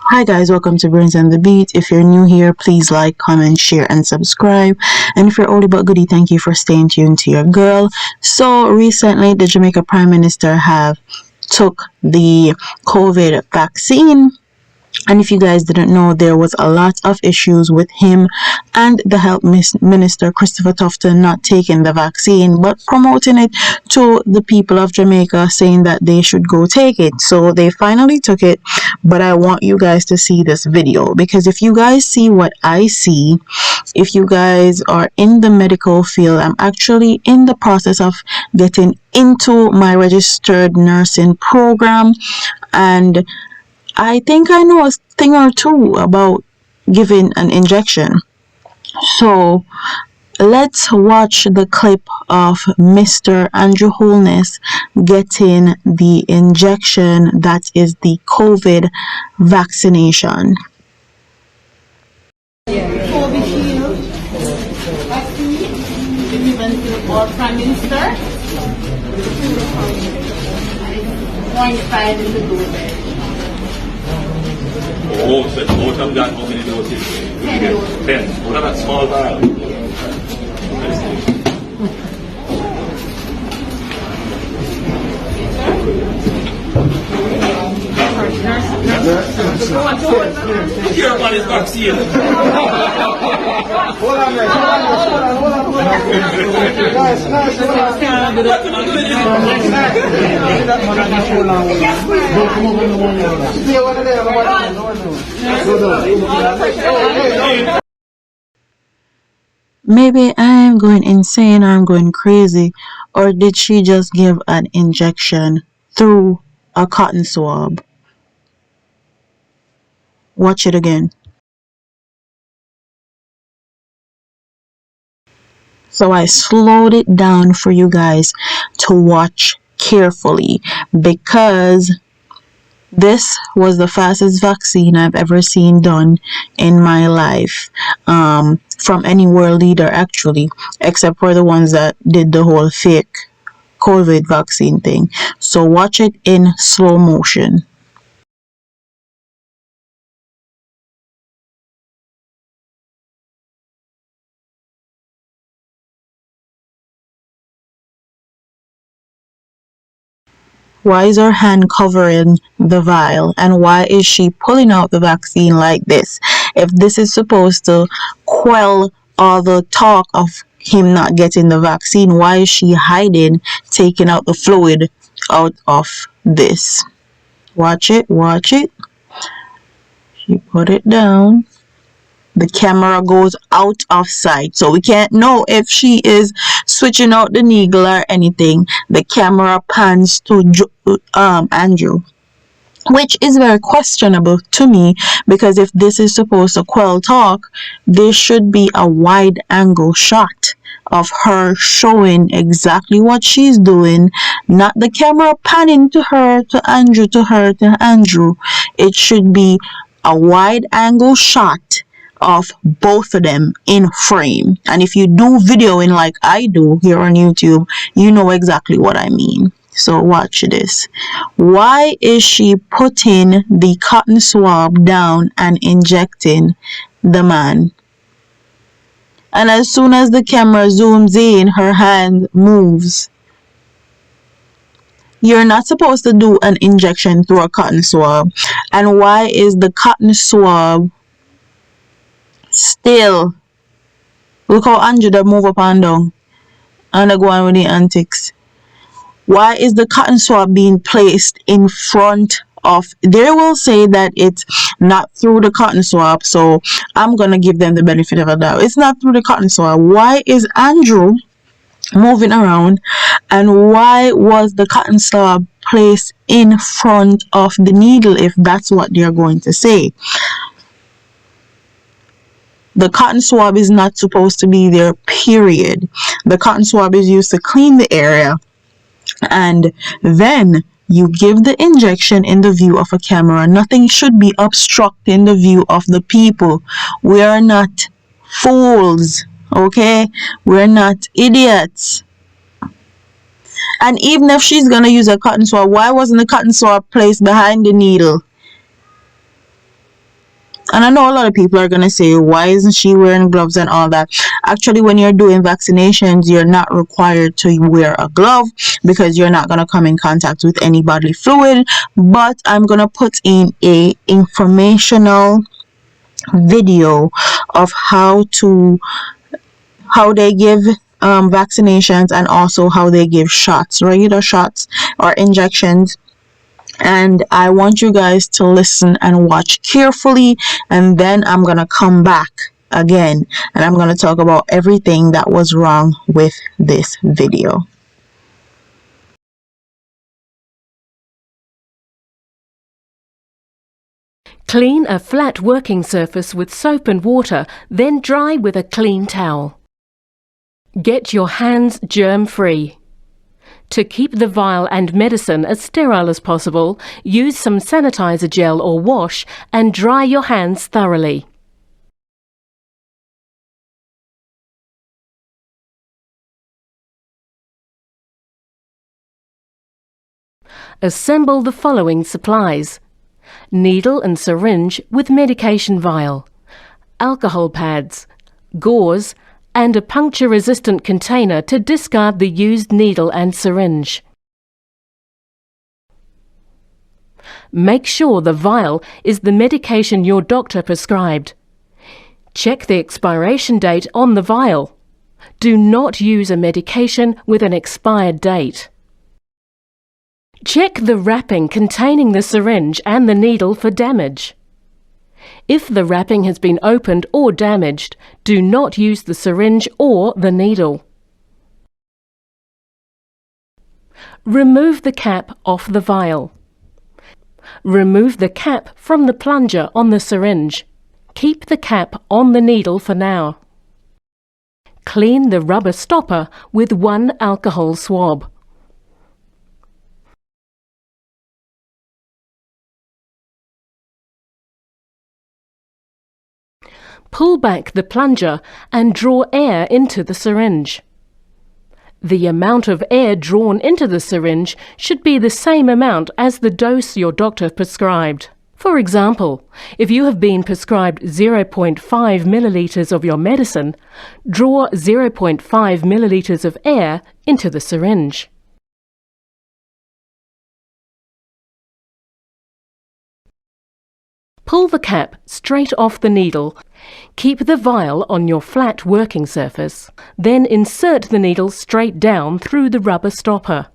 Hi guys, welcome to Brains and the Beat. If you're new here, please like, comment, share, and subscribe. And if you're oldie but goodie, thank you for staying tuned to your girl. So recently, the Jamaica Prime Minister have took the COVID vaccine. And if you guys didn't know, there was a lot of issues with him and the health minister, Christopher Tufton, not taking the vaccine, but promoting it to the people of Jamaica, saying that they should go take it. So they finally took it, but I want you guys to see this video, because if you guys see what I see, if you guys are in the medical field, I'm actually in the process of getting into my registered nursing program, and I think I know a thing or two about giving an injection. So let's watch the clip of Mr. Andrew Holness getting the injection that is the COVID vaccination. COVID shield vaccine given to our Prime Minister. 0.5 in the dose. Oh, some got how many doses? 10 doses. 10. What about small vial? Here one is vaccine. Hold on, Maybe I'm going insane or I'm going crazy, or did she just give an injection through a cotton swab? Watch it again. So I slowed it down for you guys to watch carefully, because this was the fastest vaccine I've ever seen done in my life, from any world leader actually, except for the ones that did the whole fake COVID vaccine thing. So watch it in slow motion. Why is her hand covering the vial, and why is she pulling out the vaccine like this? If this is supposed to quell all the talk of him not getting the vaccine, why is she hiding, taking out the fluid out of this? Watch it, watch it. She put it down. The camera goes out of sight, so we can't know if she is switching out the needle or anything. The camera pans to Andrew, which is very questionable to me, because if this is supposed to quell talk, there should be a wide angle shot of her showing exactly what she's doing, not the camera panning to her, to Andrew, to her, to Andrew. It should be a wide angle shot of both of them in frame. And if you do videoing like I do here on YouTube, you know exactly what I mean. So watch this. Why is she putting the cotton swab down and injecting the man? And as soon as the camera zooms in, her hand moves. You're not supposed to do an injection through a cotton swab. And why is the cotton swab still? Look how Andrew that move up and down, and I go on with the antics. Why is the cotton swab being placed in front of? They will say that it's not through the cotton swab, so I'm gonna give them the benefit of the doubt. It's not through the cotton swab. Why is Andrew moving around, and why was the cotton swab placed in front of the needle, if that's what they're going to say? The cotton swab is not supposed to be there, period. The cotton swab is used to clean the area, and then you give the injection in the view of a camera. Nothing should be obstructing the view of the people. We are not fools, okay? We're not idiots. And even if she's gonna use a cotton swab, why wasn't the cotton swab placed behind the needle? And I know a lot of people are going to say, why isn't she wearing gloves and all that? Actually, when you're doing vaccinations, you're not required to wear a glove because you're not going to come in contact with any bodily fluid. But I'm going to put in a informational video of how they give vaccinations, and also how they give shots, regular shots or injections. And I want you guys to listen and watch carefully, and then I'm gonna come back again and I'm gonna talk about everything that was wrong with this video. Clean a flat working surface with soap and water, then dry with a clean towel. Get your hands germ-free. To keep the vial and medicine as sterile as possible, use some sanitizer gel or wash and dry your hands thoroughly. Assemble the following supplies: needle and syringe with medication vial, alcohol pads, gauze, and a puncture-resistant container to discard the used needle and syringe. Make sure the vial is the medication your doctor prescribed. Check the expiration date on the vial. Do not use a medication with an expired date. Check the wrapping containing the syringe and the needle for damage. If the wrapping has been opened or damaged, do not use the syringe or the needle. Remove the cap off the vial. Remove the cap from the plunger on the syringe. Keep the cap on the needle for now. Clean the rubber stopper with one alcohol swab. Pull back the plunger and draw air into the syringe. The amount of air drawn into the syringe should be the same amount as the dose your doctor prescribed. For example, if you have been prescribed 0.5 milliliters of your medicine, draw 0.5 milliliters of air into the syringe. Pull the cap straight off the needle. Keep the vial on your flat working surface. Then insert the needle straight down through the rubber stopper.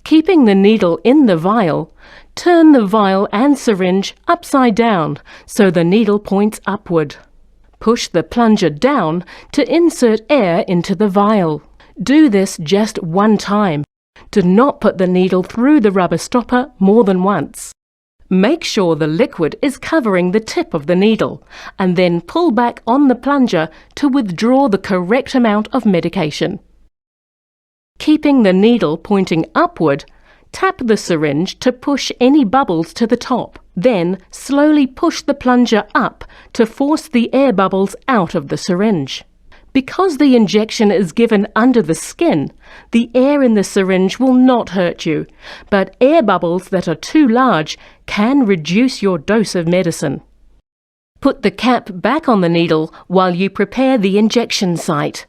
Keeping the needle in the vial, turn the vial and syringe upside down so the needle points upward. Push the plunger down to insert air into the vial. Do this just one time. Do not put the needle through the rubber stopper more than once. Make sure the liquid is covering the tip of the needle, and then pull back on the plunger to withdraw the correct amount of medication. Keeping the needle pointing upward, tap the syringe to push any bubbles to the top. Then slowly push the plunger up to force the air bubbles out of the syringe. Because the injection is given under the skin, the air in the syringe will not hurt you, but air bubbles that are too large can reduce your dose of medicine. Put the cap back on the needle while you prepare the injection site.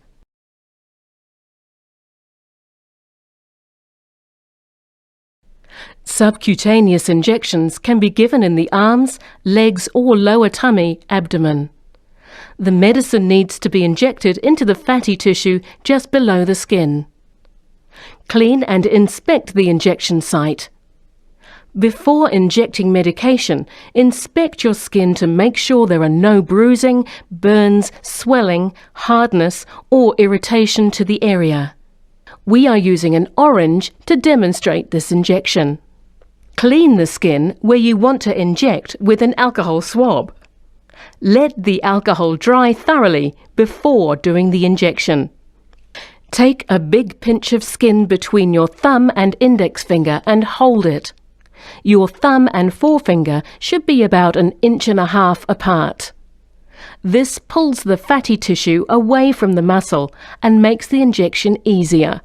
Subcutaneous injections can be given in the arms, legs or lower tummy, abdomen. The medicine needs to be injected into the fatty tissue just below the skin. Clean and inspect the injection site. Before injecting medication, inspect your skin to make sure there are no bruising, burns, swelling, hardness or irritation to the area. We are using an orange to demonstrate this injection. Clean the skin where you want to inject with an alcohol swab. Let the alcohol dry thoroughly before doing the injection. Take a big pinch of skin between your thumb and index finger and hold it. Your thumb and forefinger should be about 1.5 inches apart. This pulls the fatty tissue away from the muscle and makes the injection easier.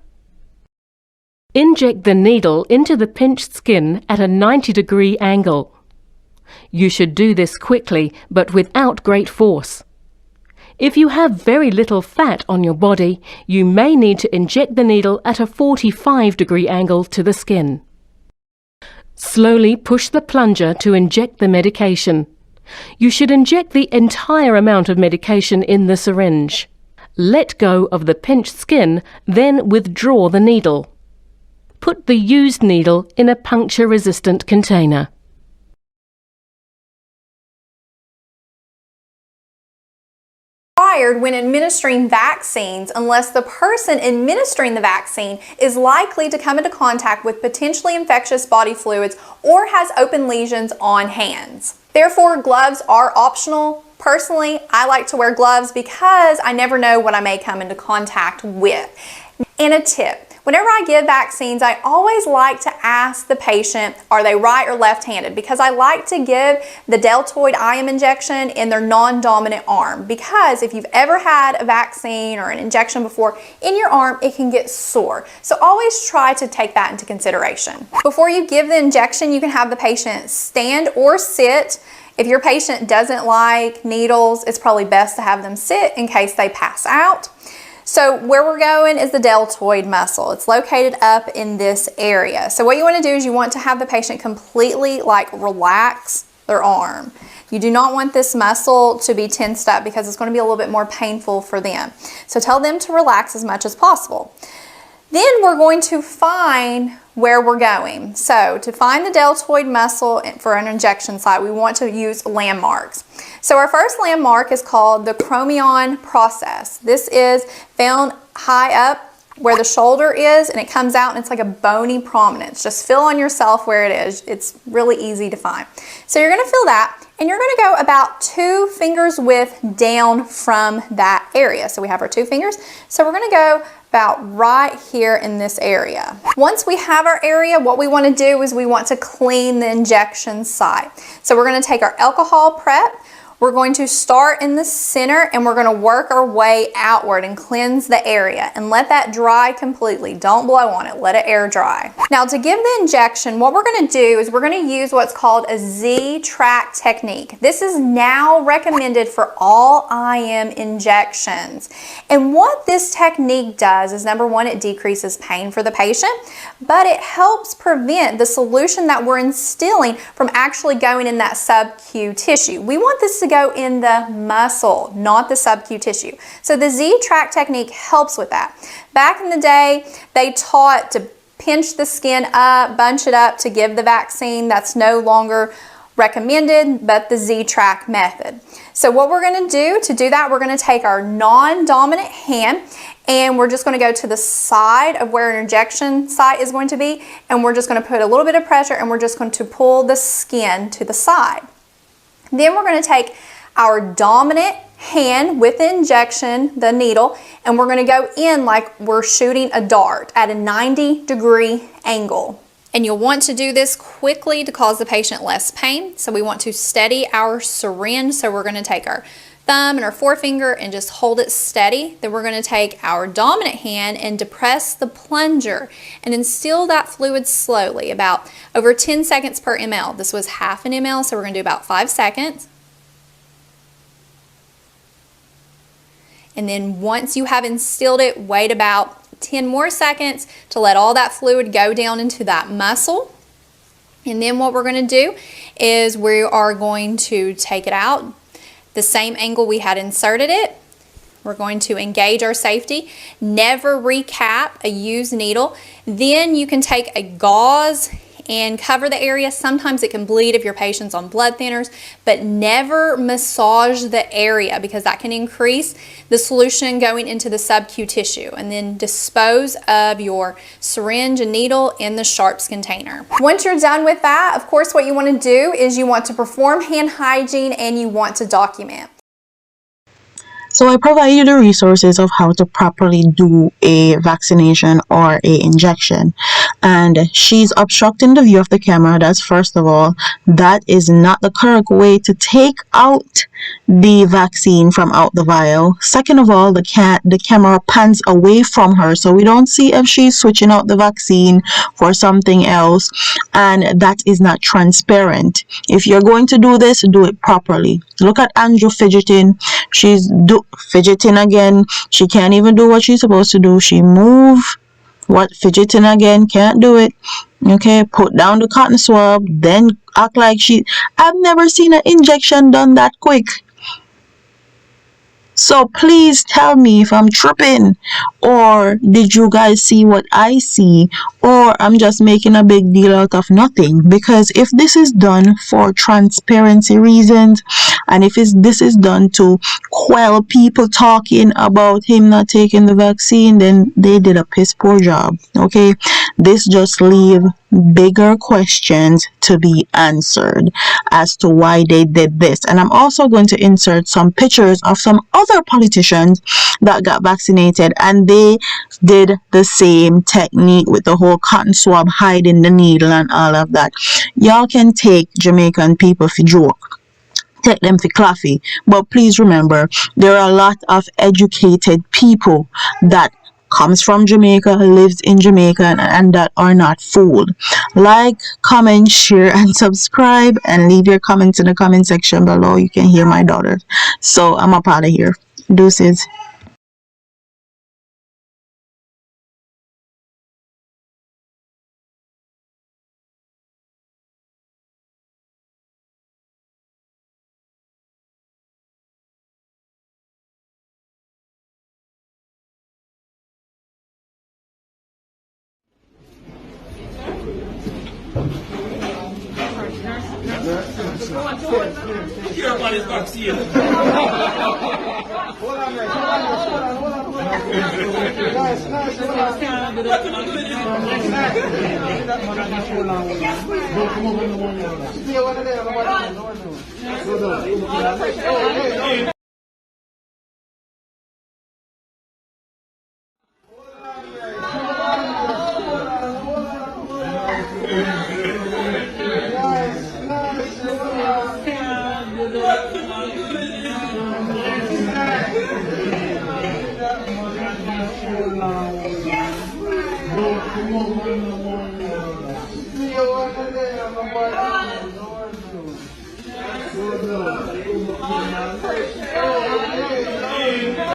Inject the needle into the pinched skin at a 90-degree angle. You should do this quickly, but without great force. If you have very little fat on your body, you may need to inject the needle at a 45-degree angle to the skin. Slowly push the plunger to inject the medication. You should inject the entire amount of medication in the syringe. Let go of the pinched skin, then withdraw the needle. Put the used needle in a puncture-resistant container. When administering vaccines, unless the person administering the vaccine is likely to come into contact with potentially infectious body fluids or has open lesions on hands. Therefore, gloves are optional. Personally, I like to wear gloves because I never know what I may come into contact with. And a tip. Whenever I give vaccines, I always like to ask the patient, are they right or left-handed? Because I like to give the deltoid IM injection in their non-dominant arm. Because if you've ever had a vaccine or an injection before in your arm, it can get sore. So always try to take that into consideration. Before you give the injection, you can have the patient stand or sit. If your patient doesn't like needles, it's probably best to have them sit in case they pass out. So where we're going is the deltoid muscle. It's located up in this area. So what you want to do is you want to have the patient completely relax their arm. You do not want this muscle to be tensed up because it's going to be a little bit more painful for them. So tell them to relax as much as possible. Then we're going to find where we're going. So to find the deltoid muscle for an injection site, we want to use landmarks. So our first landmark is called the chromion process. This is found high up where the shoulder is, and it comes out and it's like a bony prominence. Just feel on yourself where it is. It's really easy to find. So you're going to feel that, and you're going to go about 2 fingers width down from that area. So we have our 2 fingers. So we're going to go about right here in this area. Once we have our area, what we want to do is we want to clean the injection site. So we're going to take our alcohol prep. We're going to start in the center and we're going to work our way outward and cleanse the area and let that dry completely. Don't blow on it, let it air dry. Now to give the injection, what we're going to do is we're going to use what's called a Z-track technique. This is now recommended for all IM injections. And what this technique does is, number one, it decreases pain for the patient, but it helps prevent the solution that we're instilling from actually going in that sub-Q tissue. We want this to go in the muscle, not the sub-Q tissue. So the Z-track technique helps with that. Back in the day, they taught to pinch the skin up, bunch it up to give the vaccine. That's no longer recommended, but the Z-track method. So what we're going to do that, we're going to take our non-dominant hand and we're just going to go to the side of where an injection site is going to be, and we're just going to put a little bit of pressure and we're just going to pull the skin to the side. Then we're going to take our dominant hand with the injection, the needle, and we're going to go in like we're shooting a dart at a 90-degree angle. And you'll want to do this quickly to cause the patient less pain. So we want to steady our syringe. So we're going to take our thumb and our forefinger and just hold it steady. Then we're going to take our dominant hand and depress the plunger and instill that fluid slowly, about over 10 seconds per ml. This was half an ml, so we're going to do about 5 seconds. And then once you have instilled it, wait about 10 more seconds to let all that fluid go down into that muscle. And then what we're going to do is we are going to take it out the same angle we had inserted it. We're going to engage our safety. Never recap a used needle. Then you can take a gauze and cover the area. Sometimes it can bleed if your patient's on blood thinners, but never massage the area because that can increase the solution going into the sub-Q tissue. And then dispose of your syringe and needle in the sharps container. Once you're done with that, of course, what you want to do is you want to perform hand hygiene and you want to document. So I provide you the resources of how to properly do a vaccination or a injection. And she's obstructing the view of the camera. That's first of all. That is not the correct way to take out the vaccine from out the vial. Second of all, the camera pans away from her, so we don't see if she's switching out the vaccine for something else, and that is not transparent. If you're going to do this, do it properly. Look at Andrew fidgeting. She's fidgeting again. She can't even do what she's supposed to do. She move. What, fidgeting again? Can't do it. Okay, put down the cotton swab, then act like I've never seen an injection done that quick. So please tell me if I'm tripping, or did you guys see what I see, or I'm just making a big deal out of nothing. Because if this is done for transparency reasons, and if this is done to quell people talking about him not taking the vaccine, then they did a piss poor job. Okay, this just leave bigger questions to be answered as to why they did this. And I'm also going to insert some pictures of some other politicians that got vaccinated, and they did the same technique with the whole cotton swab, hiding the needle and all of that. Y'all can take Jamaican people for joke, take them for coffee, but please remember, there are a lot of educated people that comes from Jamaica, lives in Jamaica, and that are not fooled. Like, comment, share, and subscribe, and leave your comments in the comment section below. You can hear my daughter. So I'm up out of here. Deuces. Hear about his vaccine. Yes.